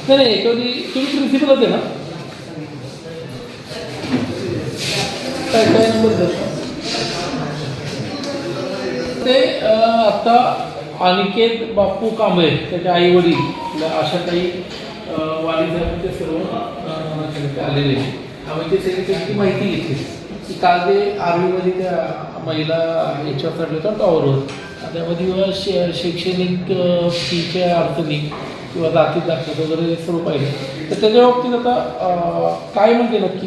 नाही एखादी तुम्ही प्रिन्सिपल होते ना काय नंबर ते आता अनिकेत बापू कांबळे त्याचे आई वडील अशा काही वाढीसाठी ते सर्व आलेले आम्ही ते सगळी त्यांची माहिती घेतली की काल ते आर्मीमध्ये त्या महिला याच्यावर काढले होता टॉवरवर त्यामध्ये शैक्षणिक फीच्या अडचणी किंवा जाती दाखल वगैरे सर्व पाहिजे तर त्याच्या बाबतीत आता काय म्हणते नक्की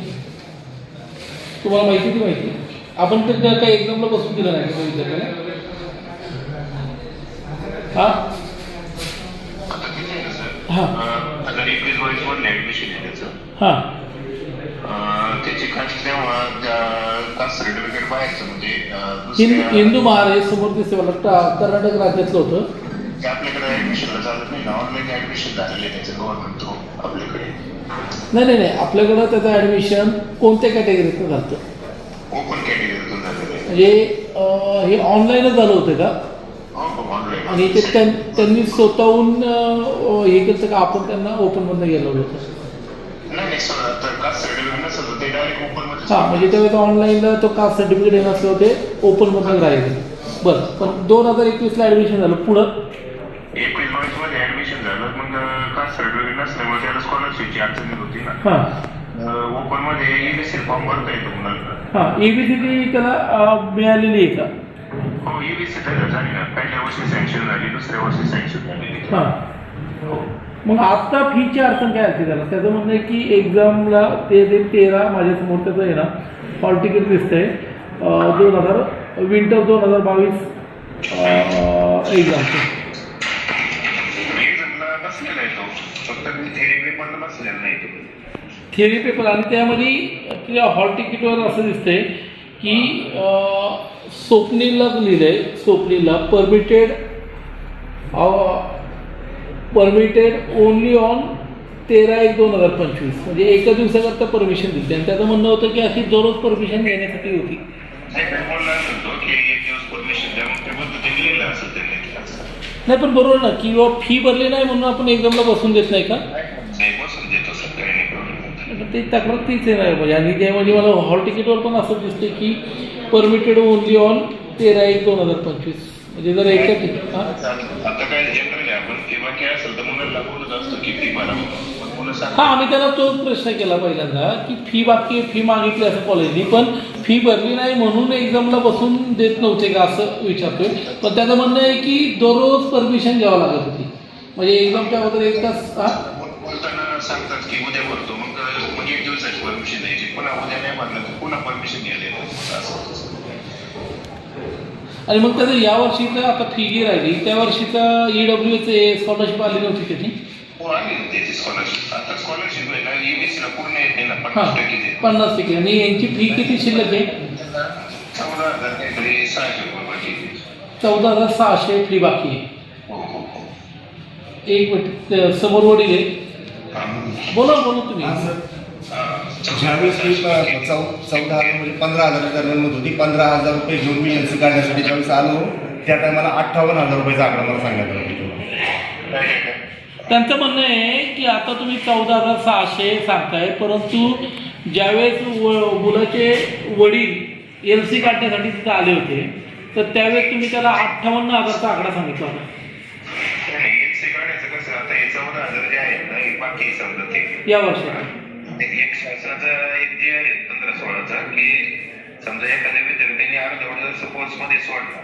तुम्हाला माहिती ती माहिती आपण त्या काही एक्झामला बसून दिलं नाही का विद्यार्थ्याला हां हां आता ऍडमिशन आहे त्याचं हां त्याची कास्ट तेव्हा कास्ट सर्टिफिकेट बाहेरचं म्हणजे हिंदू महाराज समोर दिसते मला कर्नाटक राज्यातलं होतं ते आपल्याकडे ऍडमिशनला चालत नाही ना ऑनलाईन ऍडमिशन झालेलं आहे त्याचं गव्हर्नमेंट थ्रू आपल्याकडे नाही आपल्याकडं त्याचं ॲडमिशन कोणत्या कॅटेगरीतनं झालं ओपन कॅटेगरीतून झालेलं आहे म्हणजे हे ऑनलाईनच झालं होतं का ऑनलाईन आणि ते त्यांनी स्वतःहून हे केलं का आपण त्यांना ओपनमधनं गेलं होतं नाही सर तर कास्ट सर्टिफिकेट नसेल तर ते डायरेक्ट ओपन मध्ये हां म्हणजे त्यावेळेस ऑनलाईनला तो कास्ट सर्टिफिकेट येणं असलं ते ओपनमधनं राहिले बरं पण 2021ला ॲडमिशन झालं पुढं एप्रिल मध्ये ऍडमिशन झालं मग कास्ट सर्टिफिकेट नसल्यामुळे त्याला स्कॉलरशिपची अडचण येत होती ना हां ओपन मध्ये EBC फॉर्म भरता येतो मुलांना. हां EBCT त्याला मिळालेली आहे का? हो EBC तर झाली ना, पहिल्या वर्षी सँक्शन झाली, दुसऱ्या वर्षी सँक्शन झालेली. हां हो. मग आता फीची अडचण काय असते त्याला? त्याचं म्हणणं आहे की एक्झामला ते 13 माझ्यासमोर त्याचं आहे ना हॉल तिकीट दिसतंय 2000 विंटर 2022 एक्झामचं. एक्झामला बसलेला आहे तो, फक्त थेरी पेपरला बसलेला नाही तो. थिअरी पेपर आणि त्यामध्ये त्या हॉल तिकीटवर असं दिसतंय की स्वप्नीलला लिहिलंय, स्वप्नीलला परमिटेड ओनली ऑन 13/1/2025 म्हणजे एका दिवसाकरता परमिशन दिली आणि त्याचं म्हणणं होतं की अशी दररोज परमिशन घेण्यासाठी होती. बोलला असेल तो की एक दिवस परमिशन द्या, मग ते पद्धतीने लिहिलं असेल त्यांनी. नाही पण बरोबर ना की फी भरली नाही म्हणून आपण एक्झामला बसून देत नाही का? नाही बसून देतो सर, काही नाही प्रॉब्लेम. ते तक्रार तीच आहे नाही म्हणजे आणि त्यामध्ये मला हॉल तिकीटवर पण असं दिसते की परमिटेड ओनली ऑन 13/1/2025 म्हणजे जर एका आता काय जनरल आहे आपण ते बाकी असेल तर मुलांना बोलत असतो की फी भरा म्हणून, मुलं हां आम्ही त्याला तोच प्रश्न केला पहिल्यांदा की फी मागितली असं कॉलेजनी पण फी भरली नाही म्हणून एक्झामला बसून देत नव्हते का असं विचारतोय. पण त्याचं म्हणणं आहे की दररोज परमिशन घ्यावं लागत होती म्हणजे एक्झामच्या अगोदर 1 तास. बोलताना सांगतात की उद्या भरतो, मग 1 दिवसाची परमिशन द्यायची, पुन्हा उद्या नाही भरलं तर पुन्हा परमिशन घ्यायला असं. आणि मग त्याचं या वर्षीचं आता फी जी राहिली त्या वर्षीचा EWC स्कॉलरशिप आली नव्हती त्याची? हो आली त्याची स्कॉलरशिप. आता स्कॉलरशिप आहे ना EBCला पूर्ण येते ना, हां 50% आणि यांची फी किती शिल्लक आहे? 14,000 काहीतरी 600 रुपये बाकी. 14,600 फी बाकी आहे. हो हो हो. एक मिनिट समोर वडील आहे, बोला तुम्ही. ज्यावेळेस मी 14,000 म्हणजे 15,000 दरम्यान होती, 15,000 रुपये घेऊन मी NC काढण्यासाठी ज्यावेळेस आलो त्या टायमाला 58,000 रुपयाचा आकडा मला सांगितलं होतं. त्यांचं म्हणणं आहे की आता तुम्ही 14,600 सांगताय परंतु ज्यावेळेस मुलाचे वडील LC काढण्यासाठी तिथे आले होते तर त्यावेळेस तुम्ही त्याला 58,000चा आकडा सांगितला होता. LC काढायचं कसं आता हे 14,000 जे आहेत ना हे बाकी समजा ते या वर्षात एक शासनाचा एक जे आहे 15-16चा की समजा एखाद्या विद्यार्थ्यांनी अर्धवट स्पोर्ट्स मध्ये सोडला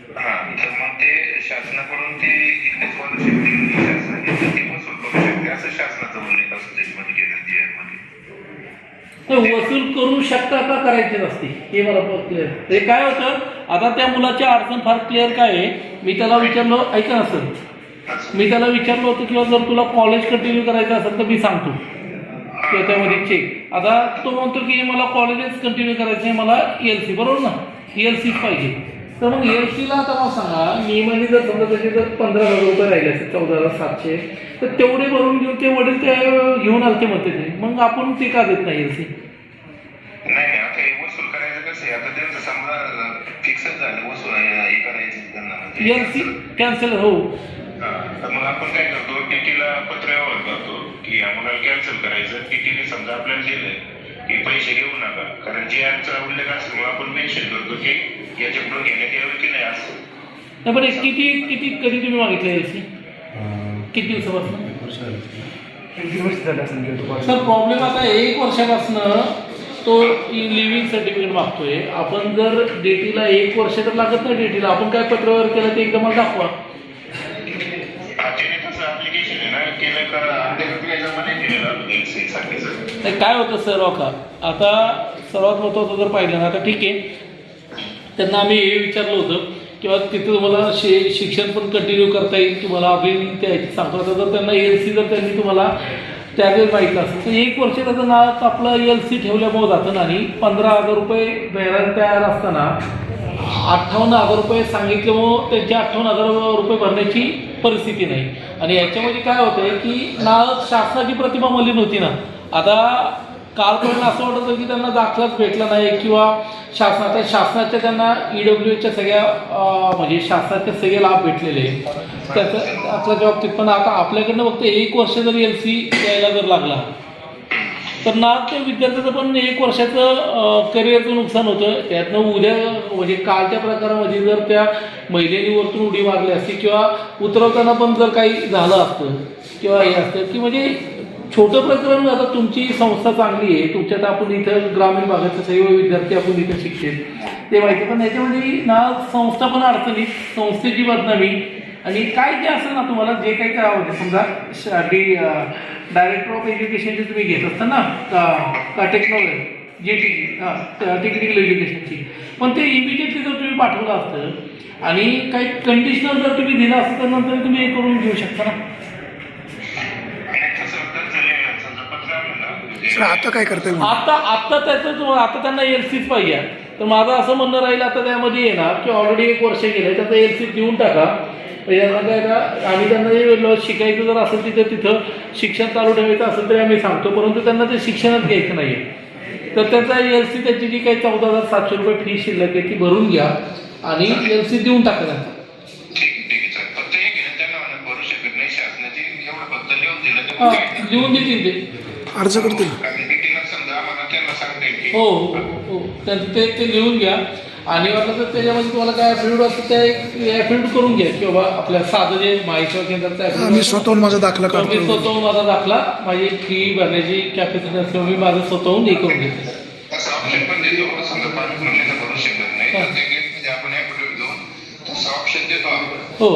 तर मग ते शासनाकडून ते इकडे स्कॉलरशिप दिली शासनाने तर ती वसूल करू शकते असं शासनाचा उल्लेख असतो त्याच्यामध्ये केलं GR मध्ये. वसूल करू शकता का करायचे नसते हे मला क्लिअर. हे काय होतं आता त्या मुलाची अडचण फार क्लिअर काय आहे मी त्याला विचारलो ऐका ना सर मी त्याला विचारलं होतं किंवा जर तुला कॉलेज कंटिन्यू करायचं असेल तर मी सांगतो किंवा त्यामध्ये चेक. आता तो म्हणतो की मला कॉलेजेस कंटिन्यू करायचं आहे मला LC बरोबर ना LCच पाहिजे. तर मग LCला आता मला सांगा नियमाने जर समजा त्याचे जर 15,000 रुपये राहिले असते 14,700 तर तेवढे भरून घेऊन ते वडील ते घेऊन आले ते म्हणते ते मग आपण ते का देत नाही LC? नाही आता हे वसूल करायचं कसं आहे आता त्यांचं समजा फिक्सच झालं वसूल हे करायचं त्यांना LC कॅन्सल हो. तर मग आपण काय करतो TTला पत्र व्यवहार करतो की आम्हाला कॅन्सल करायचं. TTने समजा आपल्याला दिलंय की पैसे घेऊ नका कारण GRचा उल्लेख असल्यामुळे आपण मेन्शन करतो की याच्याकडून घेण्यात यावं की नाही असं. नाही पण किती कधी तुम्ही मागितलं LC किती दिवसापासून? सर प्रॉब्लेम आता 1 वर्षापासून तो लिव्हिंग सर्टिफिकेट मागतोय. आपण जर डेटीला 1 वर्ष तर लागत नाही डेटीला आपण काय पत्रव्यवहार केलं ते एकदा मला दाखवा. काय होतं सर का आता सर्वात महत्त्वाचं जर पाहिलं ना आता ठीक आहे त्यांना आम्ही हे विचारलं होतं किंवा तिथे तुम्हाला शिक्षण पण कंटिन्यू करता येईल तुम्हाला आम्ही त्याची सांगतो. आता जर त्यांना LC जर त्यांनी तुम्हाला त्यावेळेस माहिती असेल तर 1 वर्ष त्याचं नाव आपलं LC ठेवल्यामुळे जातं ना आणि 15,000 रुपये भरायला तयार असताना 58,000 रुपये सांगितल्यामुळं त्यांची 58,000 रुपये भरण्याची परिस्थिती नाही. आणि याच्यामध्ये काय होतं आहे की ना शासनाची प्रतिमा मलिन होती ना आता कालपर्यंत असं वाटत होतं की त्यांना दाखलाच भेटला नाही किंवा शासनाच्या त्यांना EWCच्या सगळ्या म्हणजे शासनाचे सगळे लाभ भेटलेले त्याचं आपल्या बाबतीत. पण आता आपल्याकडनं फक्त 1 वर्ष जरी LC द्यायला जर लागला तर ना त्या विद्यार्थ्याचं पण 1 वर्षाचं करिअरचं नुकसान होतं. त्यातनं उद्या म्हणजे कालच्या प्रकारामध्ये जर त्या महिलेने वरतून उडी मारली असती किंवा उतरवताना पण जर काही झालं असतं किंवा हे असतं की म्हणजे छोटं प्रकरण. आता तुमची संस्था चांगली आहे, तुमच्यात आपण इथं ग्रामीण भागातले सर्व विद्यार्थी आपण इथं शिक्षित ते माहिती, पण याच्यामध्ये ना संस्था पण अडचणीत, संस्थेची बदनामी आणि काय जे असेल ना तुम्हाला जे काही करावं म्हणजे समजा डायरेक्टर ऑफ एज्युकेशनची तुम्ही घेत असता ना का टेक्नॉलॉजी टेक्निकल एज्युकेशनची, पण ते इमिजिएटली जर तुम्ही पाठवलं असतं आणि काही कंडिशनल जर तुम्ही दिलं असतं तर नंतर तुम्ही हे करून घेऊ शकता ना. सर आता काय करता येईल? आता त्याचं आता त्यांना LCच पाहिजे. तर माझं असं म्हणणं राहील आता त्यामध्ये येणार की ऑलरेडी 1 वर्ष गेलं त्याचं LC देऊन टाका. यांना काय ना आम्ही त्यांना शिकायचं जर असेल तिथं शिक्षण चालू ठेवायचं असेल तरी आम्ही सांगतो, परंतु त्यांना ते शिक्षणच घ्यायचं नाही आहे. तर त्याचा LC त्याची जी काही 14,700 रुपये फी शिल्लक आहे ती भरून घ्या आणि LC देऊन टाका त्यांना. लिहून देतील ते अर्ज करतील. हो हो ते लिहून घ्या आणि वाटलं तर त्याच्यामध्ये तुम्हाला काय ॲफिडेविट असतं ते ॲफिडेविट करून घ्या की बाबा आपल्या साधं जे माहिती केंद्राचं मी स्वतःहून माझा दाखला मी काढतो. स्वतःहून माझा दाखला माझी फी भरण्याची कॅपॅसिटी असल्यामुळे मी माझं स्वतःहून हे करून घेतो. हो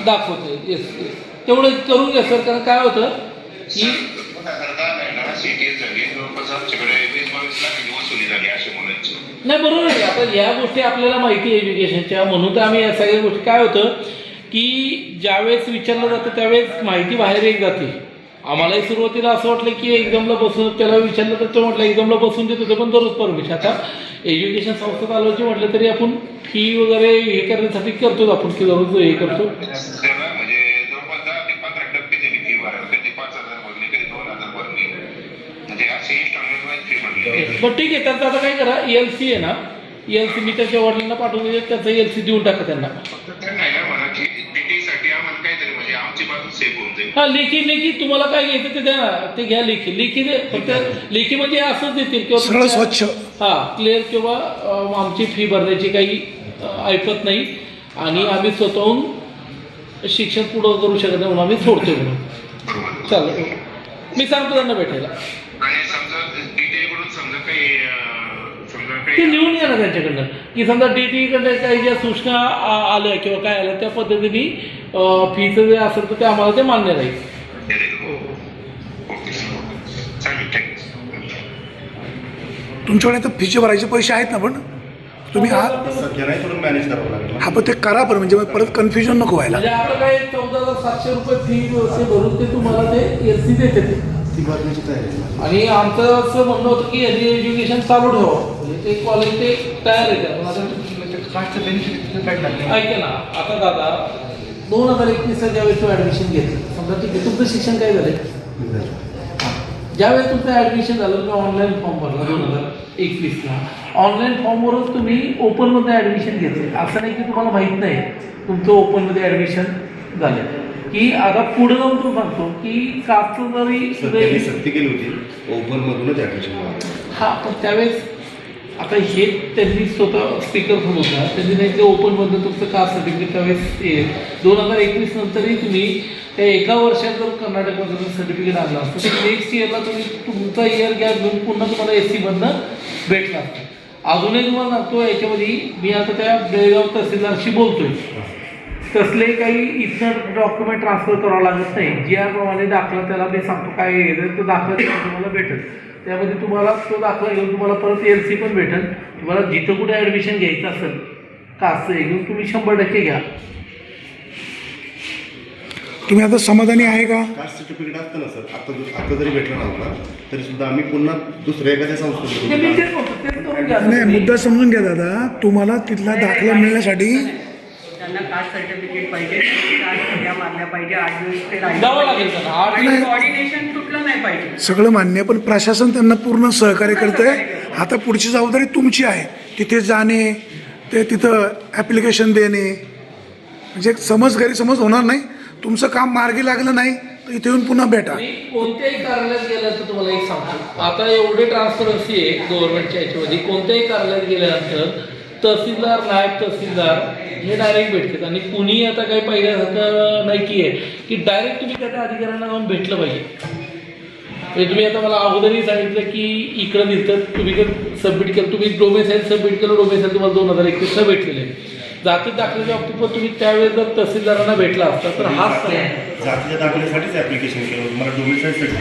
दाखवतो. येस तेवढं करून घ्या सर, कारण काय होतं की नाही बरोबर आहे. आता या गोष्टी आपल्याला माहिती आहे एज्युकेशनच्या, म्हणून तर आम्ही या सगळ्या गोष्टी काय होतं की ज्यावेळेस विचारलं जातं त्यावेळेस माहिती बाहेर एक जाते. आम्हालाही सुरुवातीला असं वाटलं की एक्झामला बसून त्याला विचारलं तर तो म्हटलं एक्झामला बसून देत होते पण दररोज परमिशन. आता एज्युकेशन संस्था चालवायची म्हटलं तरी आपण फी वगैरे हे करण्यासाठी करतोच आपण की दररोज हे करतो. पण ठीक आहे त्याचं आता काय करा LC आहे ना LC मी त्याच्या वडिलांना पाठवून देते, त्याचं LC देऊन टाका त्यांना. हा लेखी तुम्हाला काय घ्यायचं ते द्या ना, ते घ्या लेखी दे. फक्त लेखी म्हणजे असंच देतील सरळ स्वच्छ हा क्लिअर किंवा आमची फी भरण्याची काही ऐकत नाही आणि आम्ही स्वतःहून शिक्षण पुढं करू शकत नाही म्हणून आम्ही सोडतोय म्हणून. चालेल मी सांगतो त्यांना भेटायला. ते लिहून घ्या ना त्यांच्याकडनं की समजा DTEकडनं काही ज्या सूचना आल्या किंवा काय आल्या त्या पद्धतीने फीचं जे असेल तर ते आम्हाला ते मान्य राहील. तुमच्याकडे तर फीचे भरायचे पैसे आहेत ना, पण तुम्ही सध्या नाही थोडं मॅनेज करावं लागेल. हा पण ते करा पण म्हणजे परत कन्फ्युजन नको व्हायला. म्हणजे आपलं काय 14,700 रुपये फी भरून ते तुम्हाला ते LC देते ती भरण्याची तयारी. आणि आमचं असं म्हणणं होतं की एज्युकेशन चालू ठेवावं म्हणजे ते कॉलेज ते तयार आहे. कास्टचं बेनिफिट काय लागलं ऐका ना आता दादा 2021ला ज्यावेळेस तू ॲडमिशन घेतलं समजा ठीक आहे तुमचं शिक्षण काय झालं ज्यावेळेस तुमचं ॲडमिशन झालं तुम्ही ऑनलाईन फॉर्म भरला 2021ला. ऑनलाईन फॉर्मवरच तुम्ही ओपनमध्ये ॲडमिशन घेतलं. असं नाही की तुम्हाला माहीत नाही तुमचं ओपनमध्ये ॲडमिशन झालं की आता पुढे जाऊन तो सांगतो की कास्ट जरी सक्ती केली होती ओपनमधूनच ॲडमिशन. हा पण त्यावेळेस आता हे त्यांनी स्वतः स्पीकर फोन होता त्यांनी नाही ते ओपनमधून तुमचं कास्ट सर्टिफिकेट त्यावेळेस 2021 नंतरही तुम्ही त्या एका वर्षात जर कर्नाटकमधून सर्टिफिकेट आणलं असतं तर नेक्स्ट इयरला तुम्ही तुमचा इयर गॅप घेऊन पुन्हा तुम्हाला SC मधनं भेटला असतं. अजूनही तुम्हाला सांगतो याच्यामध्ये मी आता त्या बेळगाव तहसीलदारशी बोलतोय तसले काही इथं डॉक्युमेंट ट्रान्सफर करावं लागत नाही. GR प्रमाणे दाखला त्याला मी सांगतो काय तो दाखला तुम्हाला भेटेल त्यामध्ये तुम्हाला तो दाखला घेऊन तुम्हाला परत LC पण भेटेल. तुम्हाला जिथं कुठे ॲडमिशन घ्यायचं असेल कास्ट घेऊन तुम्ही 100% घ्या. तुम्ही आता समाधानी आहे का? कास्ट सर्टिफिकेट असतं ना सर आता जरी भेटलं नव्हतं तरी सुद्धा आम्ही पुन्हा दुसऱ्या एखाद्या संस्थेत नाही मुद्दा समजून घ्या दादा. तुम्हाला तिथला दाखला मिळण्यासाठी त्यांना कास्ट सर्टिफिकेट पाहिजे, कास्ट मारल्या पाहिजे, 8 दिवस ते जावं लागेल त्यांना. आणि कोऑर्डिनेशन तुटलं नाही पाहिजे. सगळं मान्य पण प्रशासन त्यांना पूर्ण सहकार्य करतंय. आता पुढची जबाबदारी तुमची आहे. तिथे जाणे ते तिथं ॲप्लिकेशन देणे म्हणजे समज गैरसमज होणार नाही. तुमचं काम मार्गी लागलं नाही तर इथे येऊन पुन्हा भेटा. कोणत्याही कार्यालयात गेल्यानंतर तुम्हाला एक सांगतो आता एवढी ट्रान्सपरन्सी आहे गव्हर्नमेंटच्या याच्यामध्ये. कोणत्याही कार्यालयात गेल्यानंतर तहसीलदार नायब तहसीलदार हे डायरेक्ट भेटतात आणि कुणी आता काही पहिल्यासारखं नाही की आहे की डायरेक्ट तुम्ही त्या अधिकाऱ्यांना जाऊन भेटलं पाहिजे. म्हणजे तुम्ही आता मला अगोदरही सांगितलं की इकडं दिसतं तुम्ही सबमिट केलं, तुम्ही डोमेसाईल सबमिट केलं, डोमेसाईल तुम्हाला 2021 भेटलेले. जाती दाखल्याच्या बाबतीत पण तुम्ही त्यावेळेस जर तहसीलदारांना भेटला असता तर हाच जातीच्या दाखल्यासाठीच ॲप्लिकेशन केलं, मला डोमेसाईलसाठी.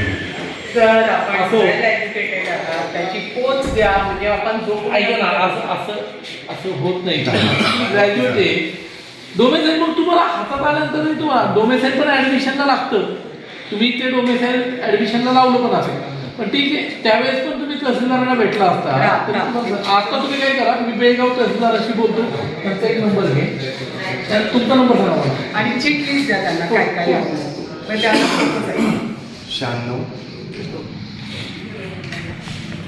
तर आपण वेल एज्युकेटेड आहात, त्याची पोच द्या, म्हणजे आपण जो ऐका ना, असं होत नाही. ग्रॅज्युएट आहे डोमेसाईल, मग तुम्हाला हातात आल्यानंतर तुम्हाला डोमेसाईल पण ॲडमिशनला लागतं. तुम्ही ते डोमेसाईल ॲडमिशनला लावलं पण असेल, पण ठीक आहे त्यावेळेस पण तुम्ही तहसीलदारांना भेटला असता. आता तुम्ही काय करा, मी बेळगाव तहसीलदाराशी बोलतो, त्यांचा एक नंबर घे, तुमचा नंबर सांगा मला आणि चेक लिस्ट द्या त्यांना काय काय लागतं. पण त्यांना 96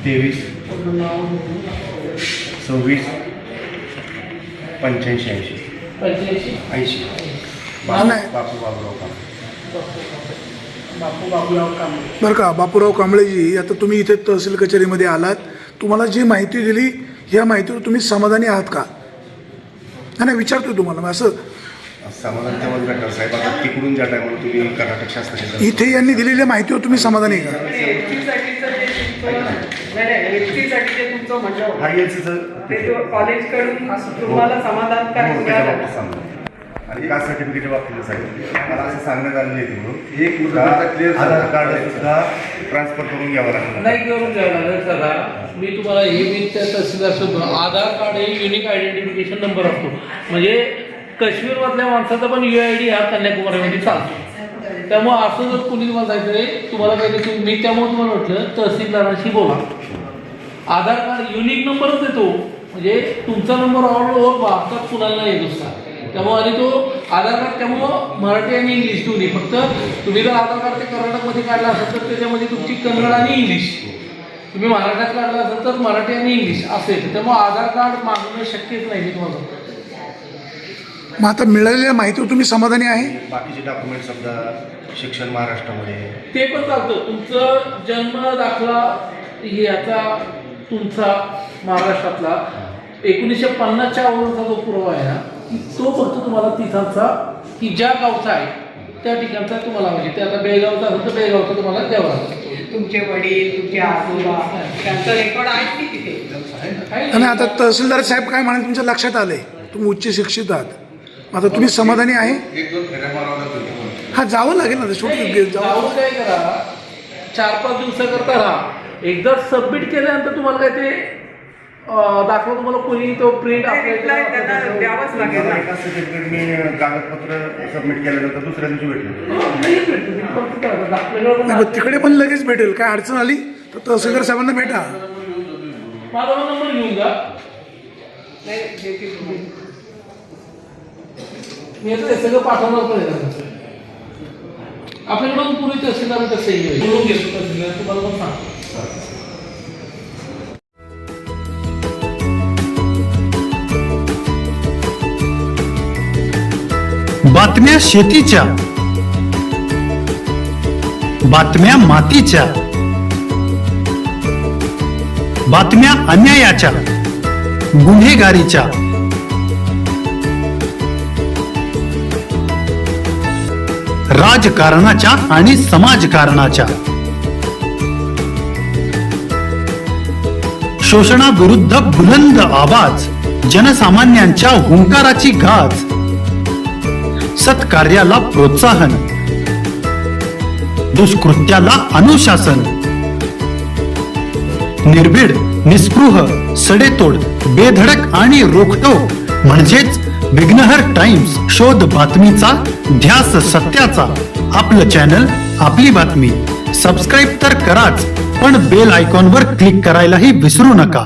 23 26 85 85 80. नाही. बापूराव कांबळे. बरं का बापूराव कांबळेजी, आता तुम्ही इथे तहसील कचेरीमध्ये आलात, तुम्हाला जी माहिती दिली ह्या माहितीवर तुम्ही समाधानी आहात का? नाही विचारतोय तुम्हाला. असं समाधान तेव्हाच भेटणार साहेब. आता तिकडून ज्या टायमाला तुम्ही कर्नाटक शासनाचे इथे यांनी दिलेल्या माहितीवर तुम्ही समाधानी आहे का? एफसीसाठी जे तुमचं म्हणलं हा एलसीचं ते कॉलेजकडून तुम्हाला समाधानकारक मिळालं. आणि कास्ट सर्टिफिकेटच्या बाबतीत साहेब मला असं सांगण्यात आलेलं आहे तिकडून एक आधार कार्ड सुद्धा ट्रान्सफर करून घ्यावं लागतं. नाही करून घ्यावं लागेल सगळा. मी तुम्हाला हे मी त्या तहसीलदार शोधतो. आधार कार्ड हे युनिक आयडेंटिफिकेशन नंबर असतो. म्हणजे काश्मीरमधल्या माणसाचा पण UID हा कन्याकुमारीमध्ये चालतो. त्यामुळे असं जर कुणी तुम्हाला जायचं आहे तुम्हाला पाहिजे, मी त्यामुळे तुम्हाला म्हटलं तहसीलदारांशी बोला. आधार कार्ड युनिक नंबरच येतो, म्हणजे तुमचा नंबर ऑल ओव्हर भारतात कुणाला नाही दुसरा. त्यामुळे आणि तो आधार कार्ड त्यामुळं मराठी आणि इंग्लिश दोन्ही. फक्त तुम्ही जर आधार कार्ड ते कर्नाटकमध्ये काढला असेल तर त्याच्यामध्ये तुमची कन्नड आणि इंग्लिश, तुम्ही महाराष्ट्रात काढला असेल तर मराठी आणि इंग्लिश असेल. त्यामुळे आधार कार्ड मागणं शक्यच नाही मी तुम्हाला. मग आता मिळालेल्या माहितीवर तुम्ही समाधानी आहे? बाकीचे डॉक्युमेंट समजा शिक्षण महाराष्ट्रामध्ये ते पण चालतं. तुमचं जन्म दाखला याचा तुमचा महाराष्ट्रातला 1950च्या अगोदरचा जो पुरावा आहे ना, तो फक्त तुम्हाला तिथाचा की ज्या गावचा आहे त्या ठिकाणचा तुम्हाला म्हणजे ते आता बेळगावचा असेल तर बेळगावचा तुम्हाला द्यावा लागतो. तुमचे वडील, तुमचे आजोबा, त्यांचं रेकॉर्ड आहे की तिथे? आणि आता तहसीलदार साहेब काय म्हणाले तुमच्या लक्षात आलंय, तुम्ही उच्च शिक्षित आहात, आता तुम्ही समाधानी आहे? हा जावं लागेल ना शेवटी. जाऊन काय करा, 4-5 दिवसाकरता राहा. एकदा सबमिट केल्यानंतर तुम्हाला काय ते दाखवा, तुम्हाला कोणी तो प्रिंट रिप्लाय त्यांना द्यावंच लागेल ना. एका सर्टिफिकेट मी कागदपत्र सबमिट केल्यानंतर दुसऱ्या दिवशी भेटले. नाही, पण तिकडे पण लगेच भेटेल. काय अडचण आली तर तहसीलदार साहेबांना भेटा. माझा नंबर घेऊन जा. मी आता ते सगळं पाठवणार पण आहे. आपल्याकडून पूर्वी तहसीलदार तसंही बोलून घेतो तहसीलदार, तुम्हाला पण सांगतो. बातम्या शेतीच्या, बातम्या मातीच्या, बातम्या अन्यायाच्या, गुन्हेगारीच्या, राजकारणाच्या आणि समाजकारणाच्या, शोषणाविरुद्ध बुलंद आवाज, जनसामान्यांच्या हुंकाराची गाज, सत्कार्याला प्रोत्साहन, दुष्कृत्याला अनुशासन, निर्भीड, निस्पृह, सडेतोड, बेधडक आणि रोखटोक म्हणजेच विघ्नहर टाइम्स. शोध बातमीचा, ध्यास सत्याचा. आपलं चॅनल, आपली बातमी. सबस्क्राईब तर कराच, पण बेल आयकॉनवर क्लिक करायलाही विसरू नका.